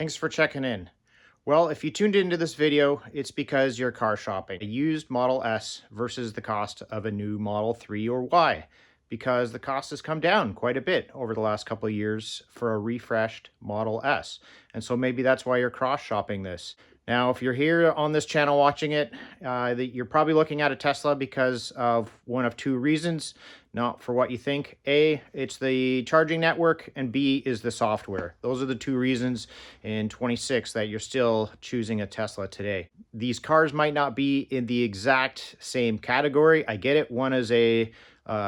Thanks for checking in. Well, if you tuned into this video, it's because you're car shopping. A used Model S versus the cost of a new Model 3 or Y, because the cost has come down quite a bit over the last couple of years for a refreshed Model S. And so maybe that's why you're cross shopping this. Now, if you're here on this channel watching it, you're probably looking at a Tesla because of one of two reasons, not for what you think. A, it's the charging network, and B is the software. Those are the two reasons in 26 that you're still choosing a Tesla today. These cars might not be in the exact same category. I get it. One is a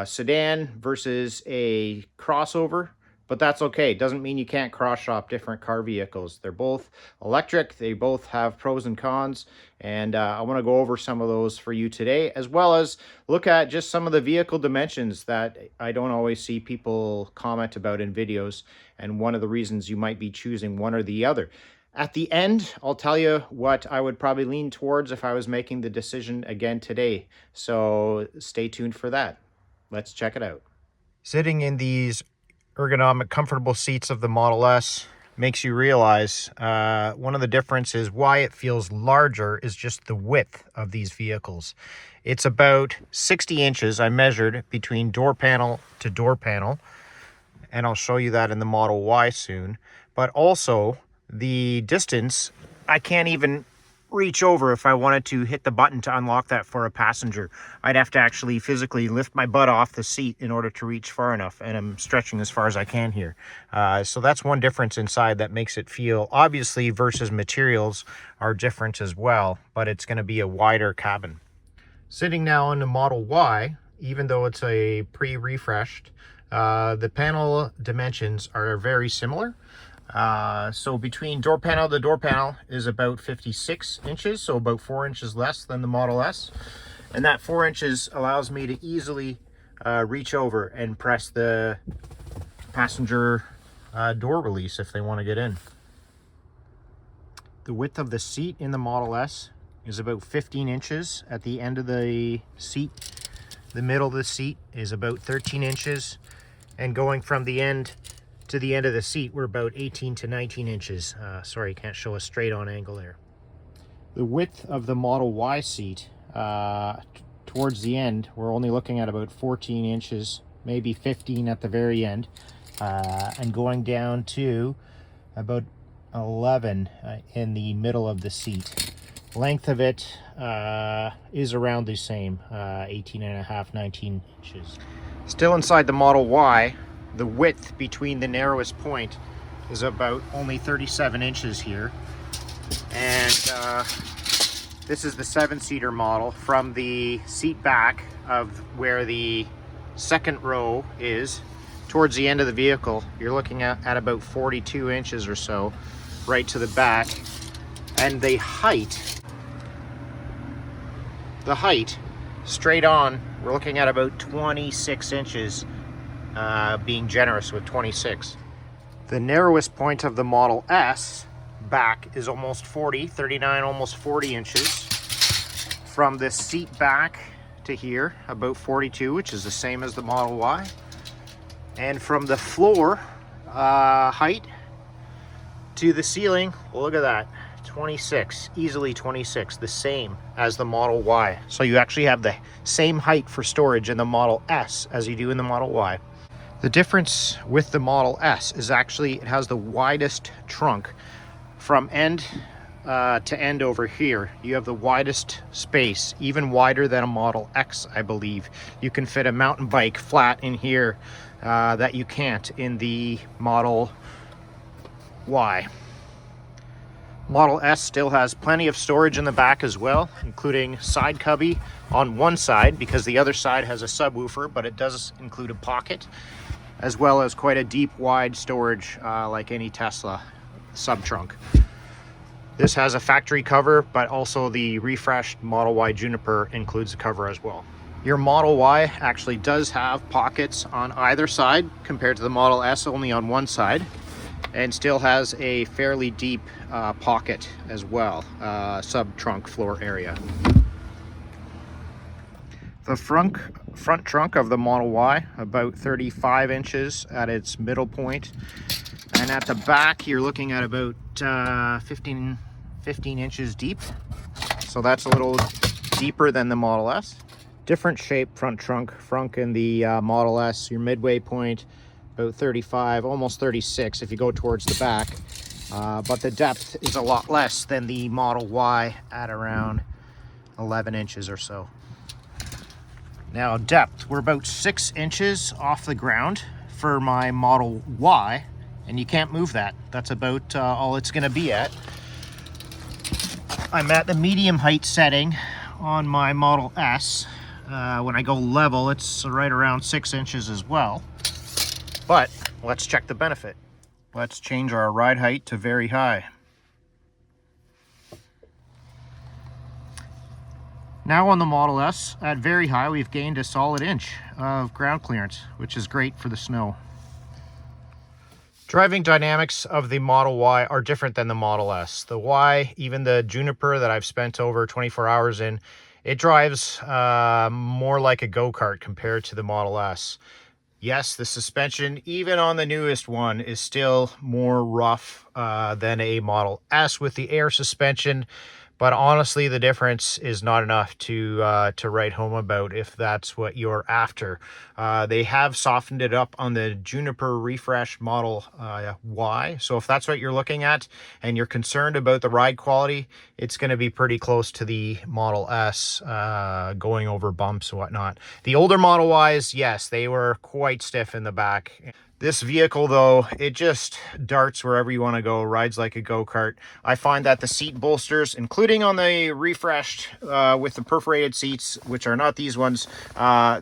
sedan versus a crossover. But that's okay. It doesn't mean you can't cross shop different car vehicles. They're both electric. They both have pros and cons. And I want to go over some of those for you today, as well as look at just some of the vehicle dimensions that I don't always see people comment about in videos, and one of the reasons you might be choosing one or the other. At the end, I'll tell you what I would probably lean towards if I was making the decision again today. So stay tuned for that. Let's check it out. Sitting in these ergonomic, comfortable seats of the Model S makes you realize one of the differences why it feels larger is just the width of these vehicles. It's about 60 inches I measured between door panel to door panel, and I'll show you that in the Model Y soon. But also the distance, I can't even reach over if I wanted to hit the button to unlock that for a passenger. I'd have to actually physically lift my butt off the seat in order to reach far enough, and I'm stretching as far as I can here. So that's one difference inside that makes it feel, obviously versus materials are different as well, but it's going to be a wider cabin. Sitting now on the Model Y, even though it's a pre-refreshed, the panel dimensions are very similar. So between door panel to door panel is about 56 inches, so about 4 inches less than the Model S. And that 4 inches allows me to easily reach over and press the passenger door release if they want to get in. The width of the seat in the Model S is about 15 inches at the end of the seat. The middle of the seat is about 13 inches. And going from the end to the end of the seat, we're about 18 to 19 inches. Sorry, can't show a straight on angle there. The width of the Model Y seat, towards the end, we're only looking at about 14 inches, maybe 15 at the very end, and going down to about 11 in the middle of the seat. Length of it is around the same, 18 and a half, 19 inches. Still inside the Model Y, the width between the narrowest point is about only 37 inches here. And this is the 7-seater model. From the seat back of where the second row is, towards the end of the vehicle, you're looking at about 42 inches or so, right to the back. And the height, straight on, we're looking at about 26 inches. Being generous with 26. The narrowest point of the Model S back is almost 39, almost 40 inches. From the seat back to here, about 42, which is the same as the Model Y. And from the floor height to the ceiling, look at that, 26, easily 26, the same as the Model Y. So you actually have the same height for storage in the Model S as you do in the Model Y. The difference with the Model S is actually it has the widest trunk. From end to end over here, you have the widest space, even wider than a Model X, I believe. You can fit a mountain bike flat in here that you can't in the Model Y. Model S still has plenty of storage in the back as well, including side cubby on one side, because the other side has a subwoofer, but it does include a pocket, as well as quite a deep, wide storage like any Tesla sub-trunk. This has a factory cover, but also the refreshed Model Y Juniper includes a cover as well. Your Model Y actually does have pockets on either side compared to the Model S only on one side, and still has a fairly deep pocket as well, sub-trunk floor area. The front trunk of the Model Y, about 35 inches at its middle point. And at the back, you're looking at about 15 inches deep. So that's a little deeper than the Model S. Different shape front trunk in the Model S. Your midway point, about 35, almost 36 if you go towards the back. But the depth is a lot less than the Model Y at around 11 inches or so. Now depth, we're about 6 inches off the ground for my Model Y, and you can't move that. That's about all it's gonna be at. I'm at the medium height setting on my Model S. When I go level, it's right around 6 inches as well. But let's check the benefit. Let's change our ride height to very high. Now on the Model S, at very high, we've gained a solid inch of ground clearance, which is great for the snow. Driving dynamics of the Model Y are different than the Model S. The Y, even the Juniper that I've spent over 24 hours in, it drives more like a go-kart compared to the Model S. Yes, the suspension, even on the newest one, is still more rough than a Model S with the air suspension. But honestly, the difference is not enough to write home about if that's what you're after. They have softened it up on the Juniper Refresh Model Y. So if that's what you're looking at and you're concerned about the ride quality, it's going to be pretty close to the Model S going over bumps and whatnot. The older Model Ys, yes, they were quite stiff in the back. This vehicle, though, it just darts wherever you want to go, rides like a go-kart. I find that the seat bolsters, including on the refreshed with the perforated seats, which are not these ones,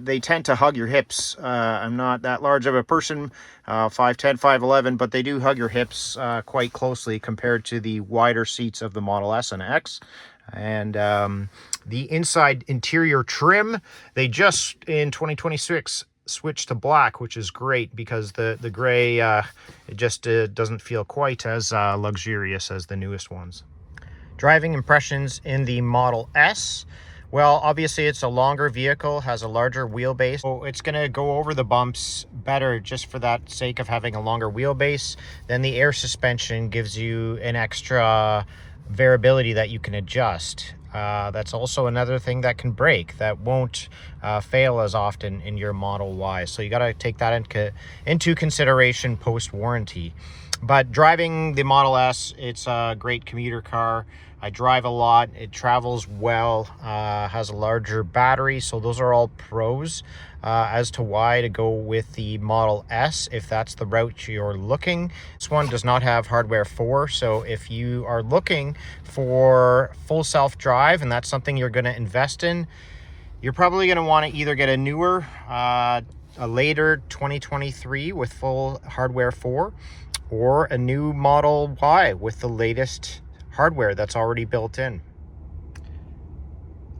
they tend to hug your hips. I'm not that large of a person, 5'10", 5'11", but they do hug your hips quite closely compared to the wider seats of the Model S and X. And the inside interior trim, they just, in 2026, switch to black, which is great because the gray it just doesn't feel quite as luxurious as the newest ones. Driving impressions in the Model S, well, obviously it's a longer vehicle, has a larger wheelbase, so it's going to go over the bumps better just for that sake of having a longer wheelbase. Then the air suspension gives you an extra variability that you can adjust. That's also another thing that can break, that won't fail as often in your Model Y. So you got to take that into consideration post-warranty. But driving the Model S, it's a great commuter car. I drive a lot. It travels well, has a larger battery. So those are all pros as to why to go with the Model S if that's the route you're looking. This one does not have hardware 4. So if you are looking for full self-drive and that's something you're going to invest in, you're probably going to want to either get a newer, a later 2023 with full hardware 4, or a new Model Y with the latest hardware that's already built in.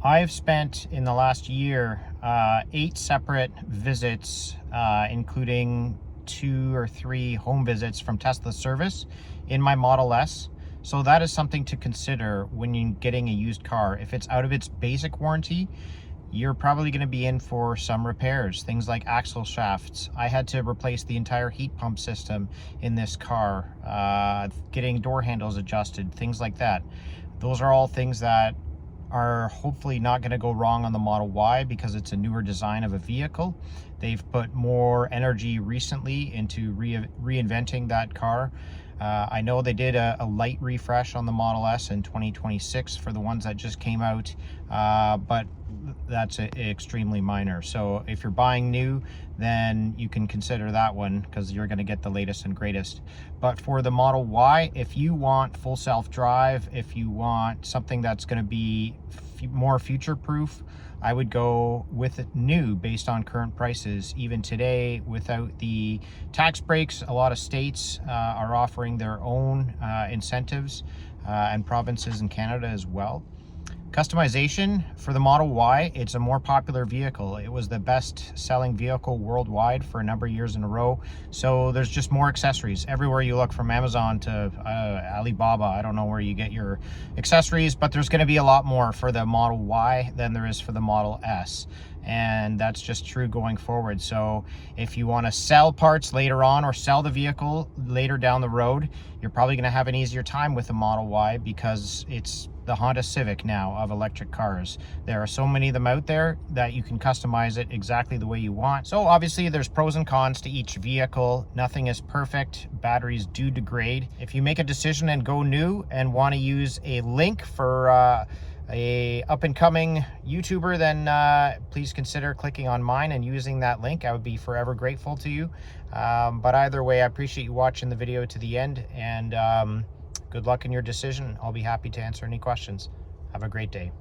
I've spent in the last year 8 separate visits, including 2 or 3 home visits from Tesla service in my Model S. So that is something to consider when you're getting a used car. If it's out of its basic warranty, you're probably going to be in for some repairs, things like axle shafts. I had to replace the entire heat pump system in this car, getting door handles adjusted, things like that. Those are all things that are hopefully not going to go wrong on the Model Y because it's a newer design of a vehicle. They've put more energy recently into reinventing that car. I know they did a light refresh on the Model S in 2026 for the ones that just came out, but that's extremely minor. So if you're buying new, then you can consider that one because you're going to get the latest and greatest. But for the Model Y, if you want full self-drive, if you want something that's going to be more future-proof, I would go with it new based on current prices. Even today, without the tax breaks, a lot of states are offering their own incentives, and provinces in Canada as well. Customization for the Model Y, it's a more popular vehicle. It was the best selling vehicle worldwide for a number of years in a row. So there's just more accessories everywhere you look, from Amazon to Alibaba. I don't know where you get your accessories, but there's going to be a lot more for the Model Y than there is for the Model S. and that's just true going forward. So if you want to sell parts later on or sell the vehicle later down the road, you're probably going to have an easier time with the Model Y, because it's the Honda Civic now of electric cars. There are so many of them out there that you can customize it exactly the way you want. So obviously there's pros and cons to each vehicle. Nothing is perfect. Batteries do degrade. If you make a decision and go new and want to use a link for a up-and-coming YouTuber, then please consider clicking on mine and using that link. I would be forever grateful to you. But either way, I appreciate you watching the video to the end, and good luck in your decision. I'll be happy to answer any questions. Have a great day.